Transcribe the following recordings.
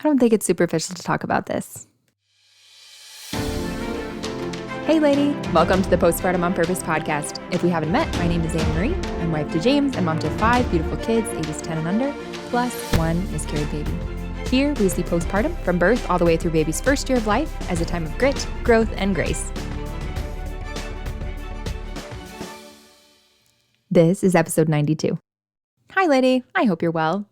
I don't think it's superficial to talk about this. Hey lady, welcome to the Postpartum on Purpose podcast. If we haven't met, my name is Annemarie. I'm wife to James and mom to 5 beautiful kids, ages 10 and under, plus 1 miscarried baby. Here we see postpartum from birth all the way through baby's first year of life as a time of grit, growth, and grace. This is episode 92. Hi lady, I hope you're well.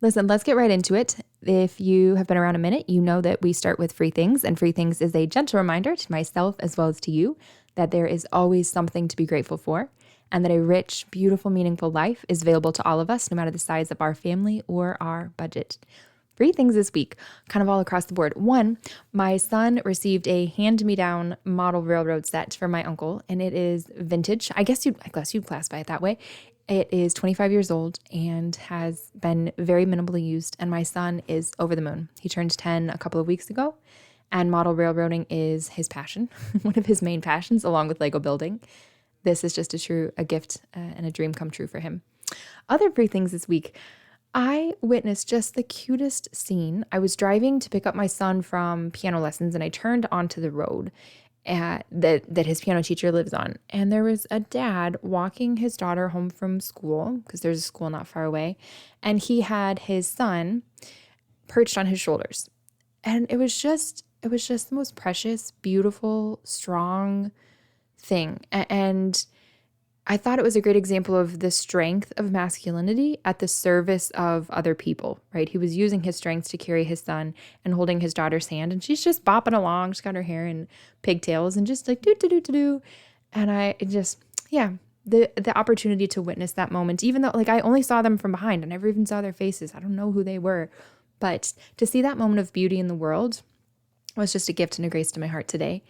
Listen, let's get right into it. If you have been around a minute, you know that we start with free things, and free things is a gentle reminder to myself as well as to you that there is always something to be grateful for, and that a rich, beautiful, meaningful life is available to all of us, no matter the size of our family or our budget. Free things this week, kind of all across the board. 1, my son received a hand-me-down model railroad set from my uncle, and it is vintage. I guess you'd classify it that way. It is 25 years old and has been very minimally used, and my son is over the moon. He turned 10 a couple of weeks ago, and model railroading is his passion, one of his main passions, along with Lego building. This is just a gift and a dream come true for him. Other free things this week. I witnessed just the cutest scene. I was driving to pick up my son from piano lessons, and I turned onto the road that his piano teacher lives on. And there was a dad walking his daughter home from school, because there's a school not far away, and he had his son perched on his shoulders. And it was just the most precious, beautiful, strong thing. And I thought it was a great example of the strength of masculinity at the service of other people, right? He was using his strength to carry his son and holding his daughter's hand, and she's just bopping along. She's got her hair in pigtails and just like do. And the opportunity to witness that moment, even though I only saw them from behind, I never even saw their faces. I don't know who they were, but to see that moment of beauty in the world was just a gift and a grace to my heart today.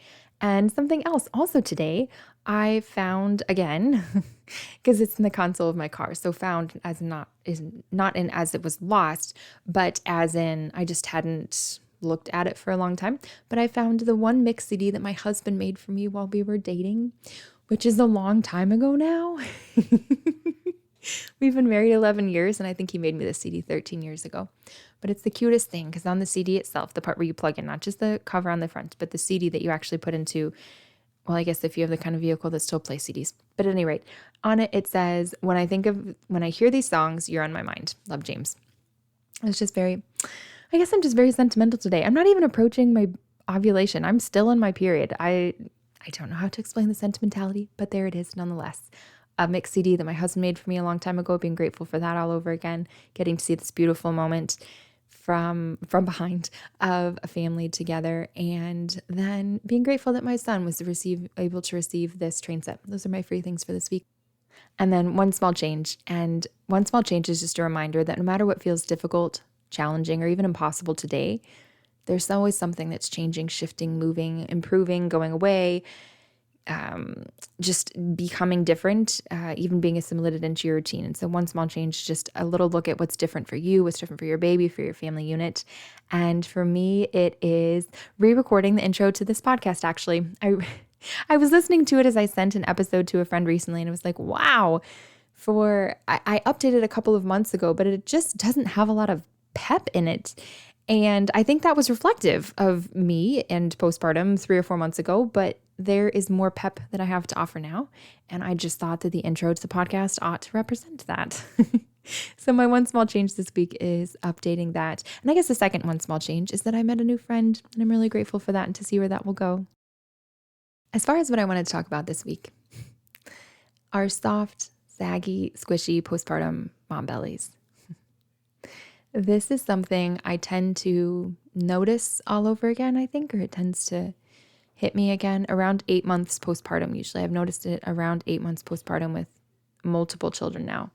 And something else also today, I found again, because it's in the console of my car. So found as not in as it was lost, but as in I just hadn't looked at it for a long time. But I found the one mix CD that my husband made for me while we were dating, which is a long time ago now. We've been married 11 years, and I think he made me the CD 13 years ago. But it's the cutest thing, because on the CD itself, the part where you plug in, not just the cover on the front, but the CD that you actually put into, well, I guess if you have the kind of vehicle that still plays CDs. But at any rate, on it, it says, when I hear these songs, you're on my mind. Love, James. It's just I guess I'm just very sentimental today. I'm not even approaching my ovulation. I'm still in my period. I don't know how to explain the sentimentality, but there it is nonetheless. A mix CD that my husband made for me a long time ago, being grateful for that all over again, getting to see this beautiful moment from behind of a family together, and then being grateful that my son was able to receive this train set. Those are my free things for this week. And then one small change is just a reminder that no matter what feels difficult, challenging, or even impossible today, there's always something that's changing, shifting, moving, improving, going away, just becoming different, even being assimilated into your routine. And so one small change, just a little look at what's different for you, what's different for your baby, for your family unit. And for me, it is re-recording the intro to this podcast. Actually, I was listening to it as I sent an episode to a friend recently, and it was like, wow, I updated a couple of months ago, but it just doesn't have a lot of pep in it. And I think that was reflective of me and postpartum 3 or 4 months ago, but there is more pep that I have to offer now. And I just thought that the intro to the podcast ought to represent that. So my one small change this week is updating that. And I guess the second one small change is that I met a new friend, and I'm really grateful for that and to see where that will go. As far as what I wanted to talk about this week, our soft, saggy, squishy postpartum mom bellies. This is something I tend to notice all over again, I think, or it tends to hit me again around 8 months postpartum. Usually I've noticed it around 8 months postpartum with multiple children now.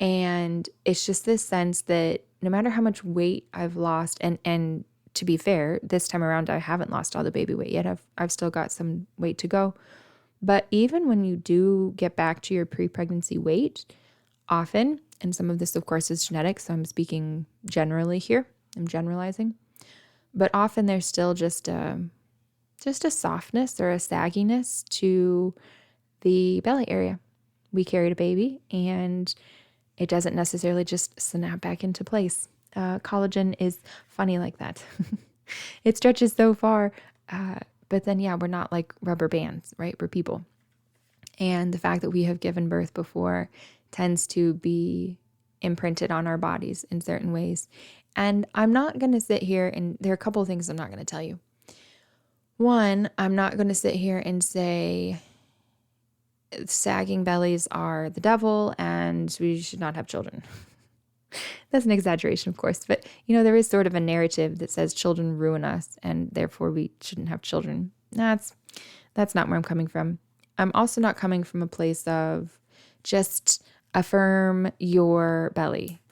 And it's just this sense that no matter how much weight I've lost, and to be fair, this time around I haven't lost all the baby weight yet. I've still got some weight to go. But even when you do get back to your pre-pregnancy weight, often, and some of this, of course, is genetic, so I'm speaking generally here. I'm generalizing. But often there's still just a softness or a sagginess to the belly area. We carried a baby, and it doesn't necessarily just snap back into place. Collagen is funny like that. It stretches so far. But then, yeah, we're not like rubber bands, right? We're people. And the fact that we have given birth before tends to be imprinted on our bodies in certain ways. And I'm not going to sit here and there are a couple of things I'm not going to tell you. One, I'm not going to sit here and say sagging bellies are the devil and we should not have children. That's an exaggeration, of course, but there is sort of a narrative that says children ruin us and therefore we shouldn't have children. That's not where I'm coming from. I'm also not coming from a place of just affirm your belly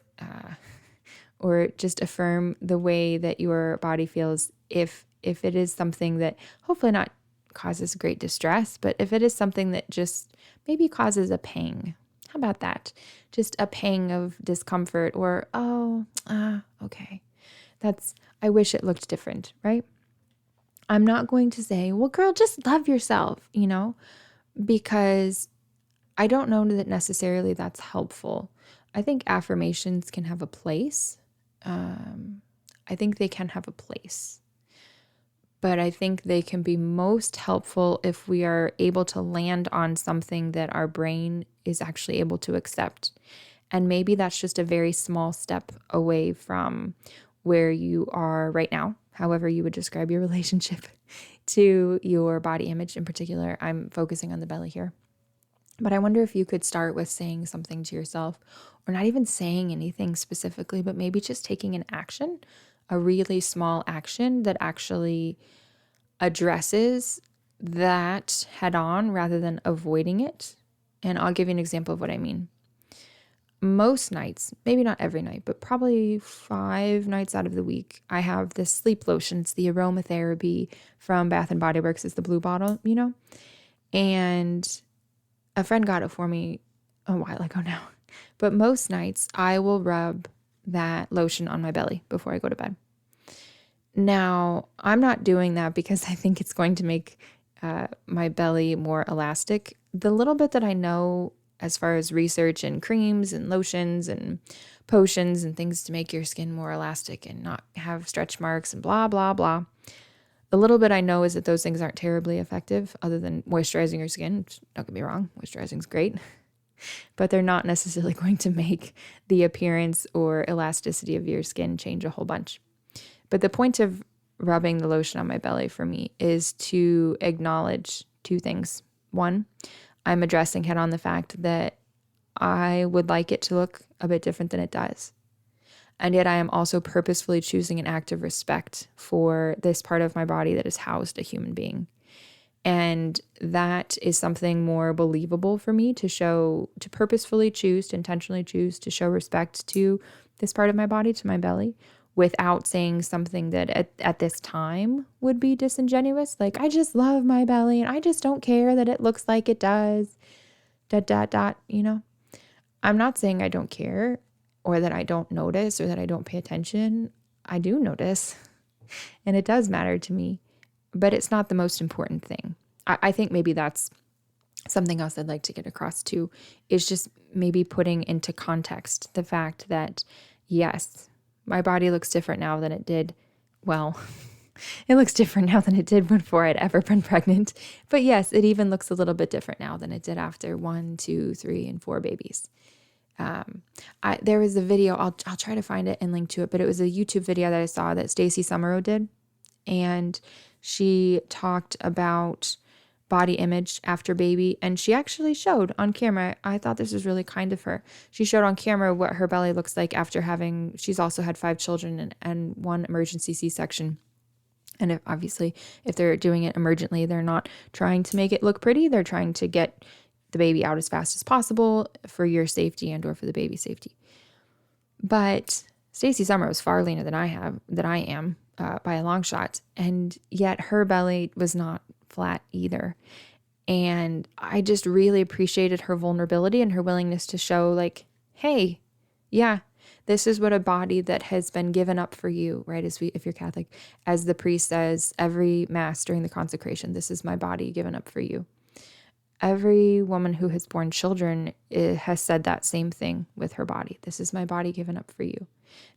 or just affirm the way that your body feels if it is something that hopefully not causes great distress, but if it is something that just maybe causes a pang. How about that? Just a pang of discomfort or, okay. I wish it looked different, right? I'm not going to say, well, girl, just love yourself, because I don't know that necessarily that's helpful. I think affirmations can have a place. I think they can have a place. But I think they can be most helpful if we are able to land on something that our brain is actually able to accept. And maybe that's just a very small step away from where you are right now, however you would describe your relationship to your body image in particular. I'm focusing on the belly here. But I wonder if you could start with saying something to yourself, or not even saying anything specifically, but maybe just taking an action, a really small action that actually addresses that head on rather than avoiding it. And I'll give you an example of what I mean. Most nights, maybe not every night, but probably 5 nights out of the week, I have this sleep lotion. It's the aromatherapy from Bath and Body Works. It's the blue bottle, and a friend got it for me a while ago now. But most nights I will rub that lotion on my belly before I go to bed. Now, I'm not doing that because I think it's going to make my belly more elastic. The little bit that I know as far as research and creams and lotions and potions and things to make your skin more elastic and not have stretch marks and blah, blah, blah. The little bit I know is that those things aren't terribly effective other than moisturizing your skin. Don't get me wrong, moisturizing is great. But they're not necessarily going to make the appearance or elasticity of your skin change a whole bunch. But the point of rubbing the lotion on my belly for me is to acknowledge 2 things. 1, I'm addressing head on the fact that I would like it to look a bit different than it does. And yet I am also purposefully choosing an act of respect for this part of my body that has housed a human being. And that is something more believable for me to purposefully choose, to intentionally choose to show respect to this part of my body, to my belly, without saying something that at this time would be disingenuous. Like, I just love my belly and I just don't care that it looks like it does. ... I'm not saying I don't care or that I don't notice or that I don't pay attention. I do notice and it does matter to me, but it's not the most important thing. I think maybe that's something else I'd like to get across too, is just maybe putting into context the fact that, yes, my body looks different now than it did. Well, it looks different now than it did before I'd ever been pregnant. But yes, it even looks a little bit different now than it did after 1, 2, 3, and 4 babies. There was a video, I'll try to find it and link to it, but it was a YouTube video that I saw that Stacey Summerall did. And she talked about body image after baby. And she actually showed on camera, I thought this was really kind of her. She showed on camera what her belly looks like after she's also had 5 children and 1 emergency C-section. And if they're doing it emergently, they're not trying to make it look pretty. They're trying to get the baby out as fast as possible for your safety and or for the baby's safety. But Stacey Summer was far leaner than I am by a long shot. And yet her belly was not flat either. And I just really appreciated her vulnerability and her willingness to show like, hey, yeah, this is what a body that has been given up for you, right? If you're Catholic, as the priest says every mass during the consecration, this is my body given up for you. Every woman who has borne children has said that same thing with her body. This is my body given up for you.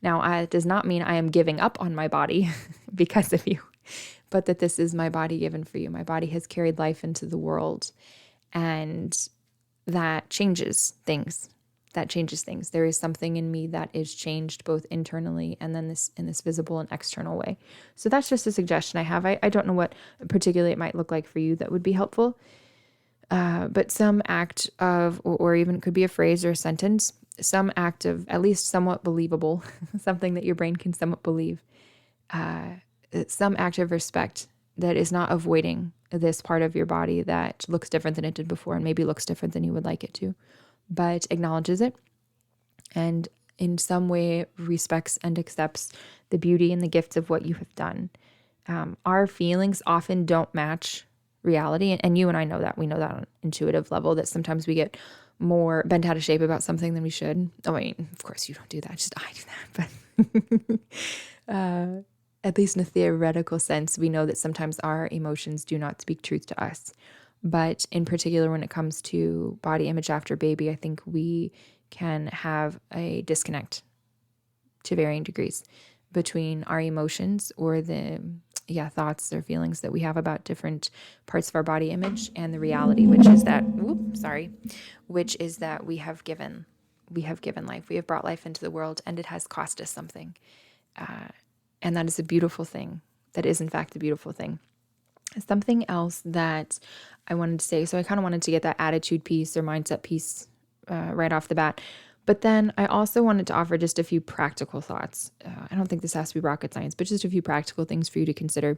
Now, it does not mean I am giving up on my body because of you, but that this is my body given for you. My body has carried life into the world, and that changes things. There is something in me that is changed both internally and then in this visible and external way. So that's just a suggestion I have. I don't know what particularly it might look like for you that would be helpful. But some act of, or even could be a phrase or a sentence, some act of at least somewhat believable, something that your brain can somewhat believe, some act of respect that is not avoiding this part of your body that looks different than it did before and maybe looks different than you would like it to, but acknowledges it and in some way respects and accepts the beauty and the gifts of what you have done. Our feelings often don't match reality. And you and I know that. We know that on an intuitive level, that sometimes we get more bent out of shape about something than we should. Oh, I mean, of course you don't do that. Just I do that. But at least in a theoretical sense, we know that sometimes our emotions do not speak truth to us. But in particular, when it comes to body image after baby, I think we can have a disconnect to varying degrees between our emotions or the thoughts or feelings that we have about different parts of our body image and the reality, which is that we have given life. We have brought life into the world, and it has cost us something. And that is a beautiful thing. That is, in fact, a beautiful thing. Something else that I wanted to say, so I kind of wanted to get that attitude piece or mindset piece right off the bat. But then I also wanted to offer just a few practical thoughts. I don't think this has to be rocket science, but just a few practical things for you to consider.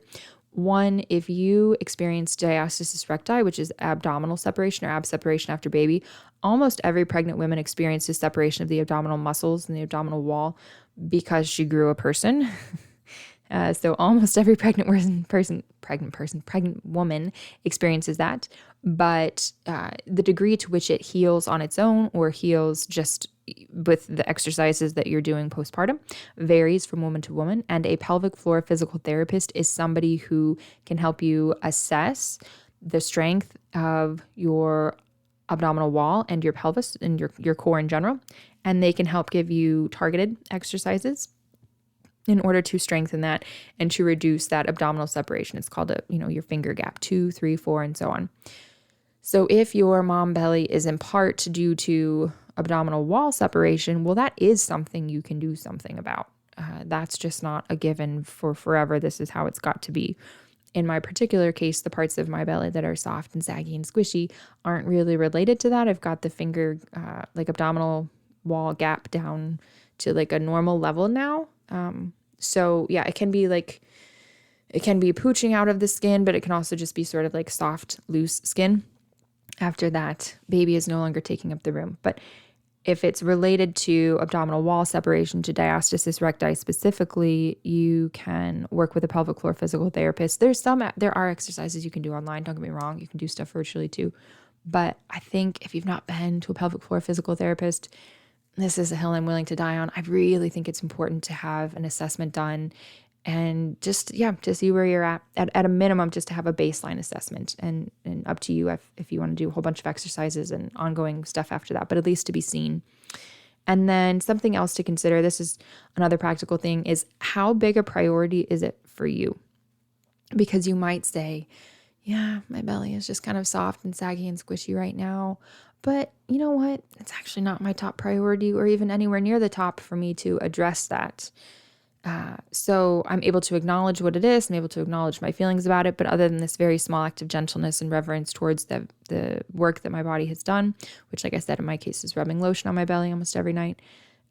One, if you experience diastasis recti, which is abdominal separation or ab separation after baby, almost every pregnant woman experiences separation of the abdominal muscles and the abdominal wall because she grew a person. So almost every pregnant woman experiences that. But the degree to which it heals on its own or heals just with the exercises that you're doing postpartum varies from woman to woman. And a pelvic floor physical therapist is somebody who can help you assess the strength of your abdominal wall and your pelvis and your core in general. And they can help give you targeted exercises in order to strengthen that and to reduce that abdominal separation. It's called your finger gap, 2, 3, 4, and so on. So if your mom belly is in part due to abdominal wall separation, well, that is something you can do something about. That's just not a given for forever. This is how it's got to be. In my particular case, the parts of my belly that are soft and saggy and squishy aren't really related to that. I've got the finger, abdominal wall gap down to like a normal level now. So yeah, it can be pooching out of the skin, but it can also just be sort of like soft, loose skin. After that, baby is no longer taking up the room. But if it's related to abdominal wall separation, to diastasis recti specifically, you can work with a pelvic floor physical therapist. There are exercises you can do online. Don't get me wrong. You can do stuff virtually too. But I think if you've not been to a pelvic floor physical therapist, this is a hill I'm willing to die on. I really think it's important to have an assessment done and just to see where you're at a minimum, just to have a baseline assessment, and up to you if you want to do a whole bunch of exercises and ongoing stuff after that, but at least to be seen. And then something else to consider, this is another practical thing, is how big a priority is it for you? Because you might say, yeah, my belly is just kind of soft and saggy and squishy right now. But you know what? It's actually not my top priority or even anywhere near the top for me to address that. So I'm able to acknowledge what it is. I'm able to acknowledge my feelings about it. But other than this very small act of gentleness and reverence towards the work that my body has done, which, like I said, in my case is rubbing lotion on my belly almost every night.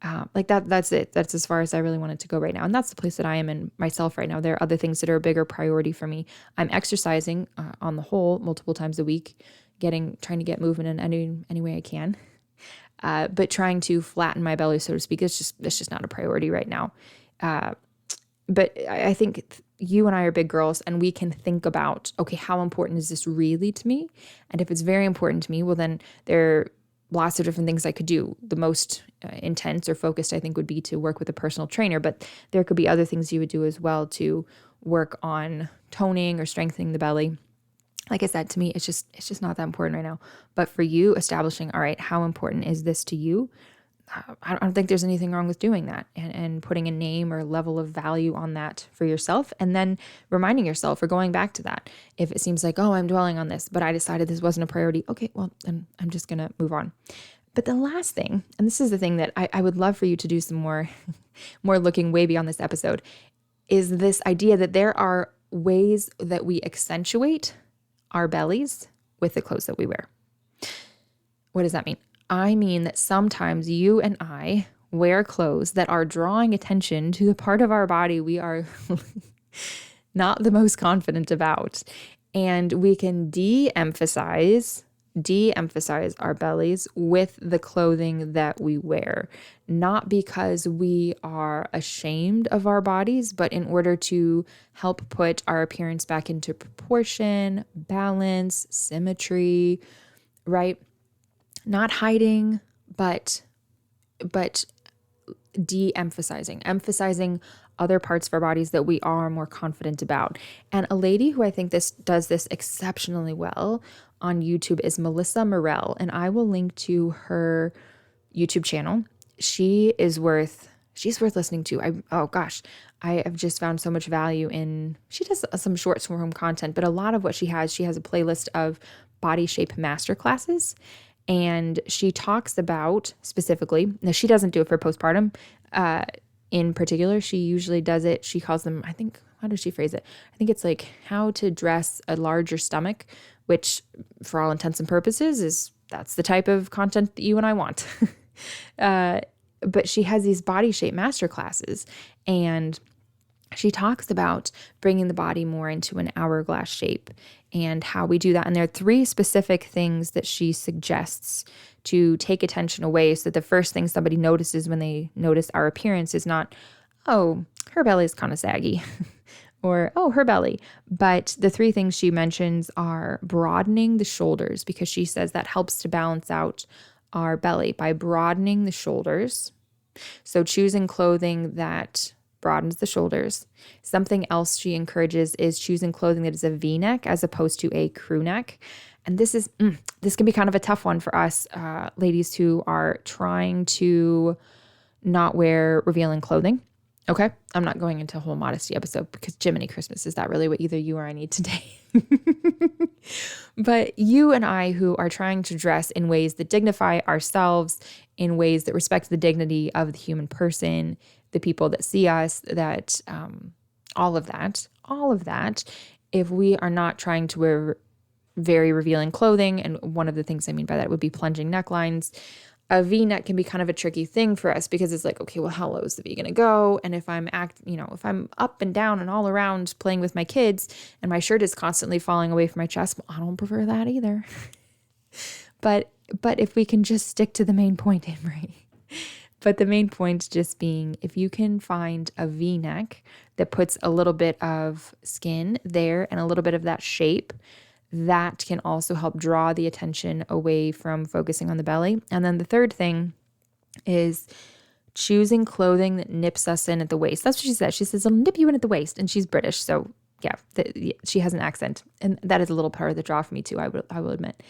That's it. That's as far as I really wanted to go right now. And that's the place that I am in myself right now. There are other things that are a bigger priority for me. I'm exercising on the whole multiple times a week, trying to get movement in any way I can. But trying to flatten my belly, so to speak, it's just not a priority right now. But I think you and I are big girls, and we can think about, okay, how important is this really to me? And if it's very important to me, well, then there are lots of different things I could do. The most intense or focused, I think, would be to work with a personal trainer, but there could be other things you would do as well to work on toning or strengthening the belly. Like I said, to me, it's just not that important right now. But for you, establishing, all right, how important is this to you? I don't think there's anything wrong with doing that and putting a name or level of value on that for yourself. And then reminding yourself or going back to that. If it seems like, oh, I'm dwelling on this, but I decided this wasn't a priority. Okay, well, then I'm just going to move on. But the last thing, and this is the thing that I would love for you to do some more, more looking way beyond this episode, is this idea that there are ways that we accentuate our bellies with the clothes that we wear. What does that mean? I mean that sometimes you and I wear clothes that are drawing attention to the part of our body we are not the most confident about. And we can de-emphasize our bellies with the clothing that we wear, not because we are ashamed of our bodies, but in order to help put our appearance back into proportion, balance, symmetry, right? Not hiding, but emphasizing other parts of our bodies that we are more confident about. And a lady who I think does this exceptionally well on YouTube is Melissa Morell, and I will link to her YouTube channel. She's worth listening to. I have just found so much value in, she does some short form content, but a lot of what she has a playlist of body shape masterclasses. And she talks about specifically, now she doesn't do it for postpartum in particular. She usually does it, she calls them, I think, how does she phrase it? I think it's like how to dress a larger stomach, which for all intents and purposes that's the type of content that you and I want. But she has these body shape masterclasses, and she talks about bringing the body more into an hourglass shape and how we do that. And there are 3 specific things that she suggests to take attention away, so that the first thing somebody notices when they notice our appearance is not, oh, her belly is kind of saggy or, oh, her belly. But the 3 things she mentions are broadening the shoulders, because she says that helps to balance out our belly by broadening the shoulders. So choosing clothing that broadens the shoulders. Something else she encourages is choosing clothing that is a V-neck as opposed to a crew neck. And this can be kind of a tough one for us ladies who are trying to not wear revealing clothing. Okay, I'm not going into a whole modesty episode because Jiminy Christmas, is that really what either you or I need today? But you and I who are trying to dress in ways that dignify ourselves, in ways that respect the dignity of the human person, the people that see us, that all of that, if we are not trying to wear very revealing clothing, and one of the things I mean by that would be plunging necklines, a V-neck can be kind of a tricky thing for us, because it's like, okay, well, how low is the V going to go? And if I'm if I'm up and down and all around playing with my kids and my shirt is constantly falling away from my chest, well, I don't prefer that either. But if we can just stick to the main point, Anne-Marie. But the main point just being, if you can find a V-neck that puts a little bit of skin there and a little bit of that shape, that can also help draw the attention away from focusing on the belly. And then the third thing is choosing clothing that nips us in at the waist. That's what she says. She says, it'll nip you in at the waist. And she's British. So yeah, she has an accent. And that is a little part of the draw for me too, I will admit.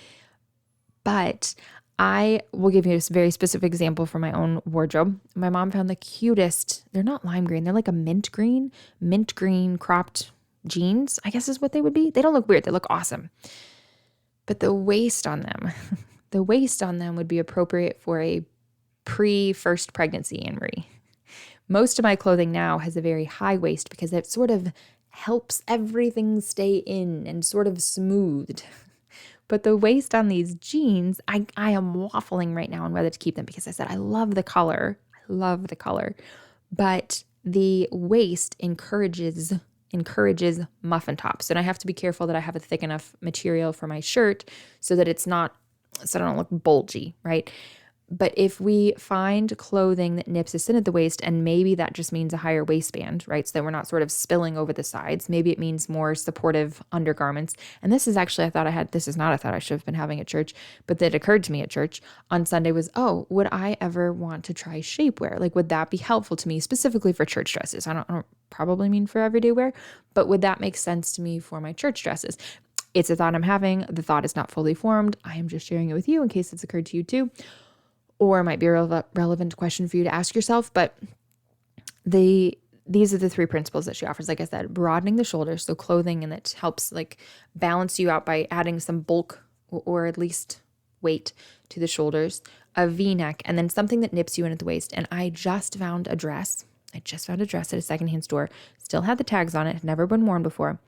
But I will give you a very specific example from my own wardrobe. My mom found the cutest, they're not lime green, they're like a mint green cropped jeans, I guess is what they would be. They don't look weird, they look awesome. But the waist on them would be appropriate for a pre-first pregnancy, Anne-Marie. Most of my clothing now has a very high waist because it sort of helps everything stay in and sort of smoothed. But the waist on these jeans, I am waffling right now on whether to keep them, because I said I love the color. But the waist encourages muffin tops. And I have to be careful that I have a thick enough material for my shirt so that I don't look bulgy, right? But if we find clothing that nips us in at the waist, and maybe that just means a higher waistband, right? So that we're not sort of spilling over the sides. Maybe it means more supportive undergarments. And this is actually, this is not a thought I should have been having at church, but that occurred to me at church on Sunday was, oh, would I ever want to try shapewear? Like, would that be helpful to me specifically for church dresses? I don't probably mean for everyday wear, but would that make sense to me for my church dresses? It's a thought I'm having. The thought is not fully formed. I am just sharing it with you in case it's occurred to you too. or it might be a relevant question for you to ask yourself. But these are the three principles that she offers. Like I said, broadening the shoulders, so clothing, and it helps like balance you out by adding some bulk or at least weight to the shoulders, a V-neck, and then something that nips you in at the waist. And I just found a dress. At a secondhand store. Still had the tags on it, had never been worn before,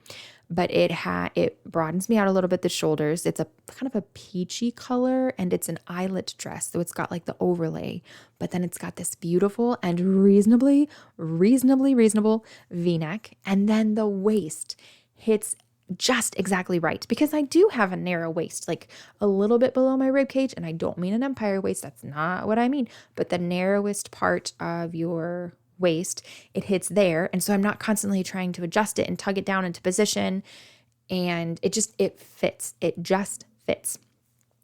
but it broadens me out a little bit, the shoulders. It's a kind of a peachy color, and it's an eyelet dress. So it's got like the overlay, but then it's got this beautiful and reasonably reasonable V-neck. And then the waist hits just exactly right, because I do have a narrow waist, like a little bit below my rib cage. And I don't mean an empire waist. That's not what I mean. But the narrowest part of your waist, it hits there. And so I'm not constantly trying to adjust it and tug it down into position. And it fits. It just fits.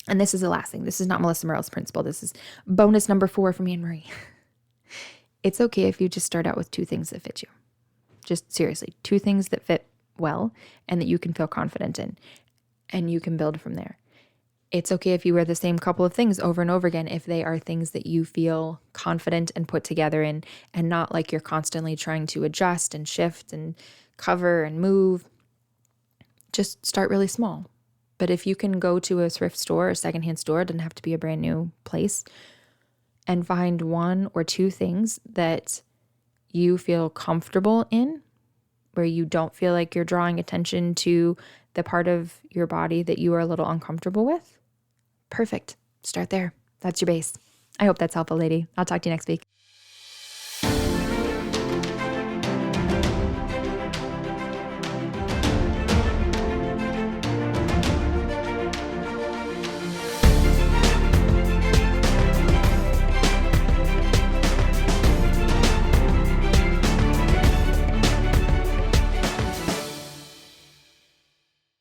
And this is the last thing. This is not Melissa Morell's principle. This is bonus number 4 from Anne-Marie. It's okay if you just start out with 2 things that fit you. Just seriously, 2 things that fit well and that you can feel confident in, and you can build from there. It's okay if you wear the same couple of things over and over again, if they are things that you feel confident and put together in, and not like you're constantly trying to adjust and shift and cover and move. Just start really small. But if you can go to a thrift store or a secondhand store, it doesn't have to be a brand new place, and find 1 or 2 things that you feel comfortable in, where you don't feel like you're drawing attention to the part of your body that you are a little uncomfortable with. Perfect. Start there. That's your base. I hope that's helpful, lady. I'll talk to you next week.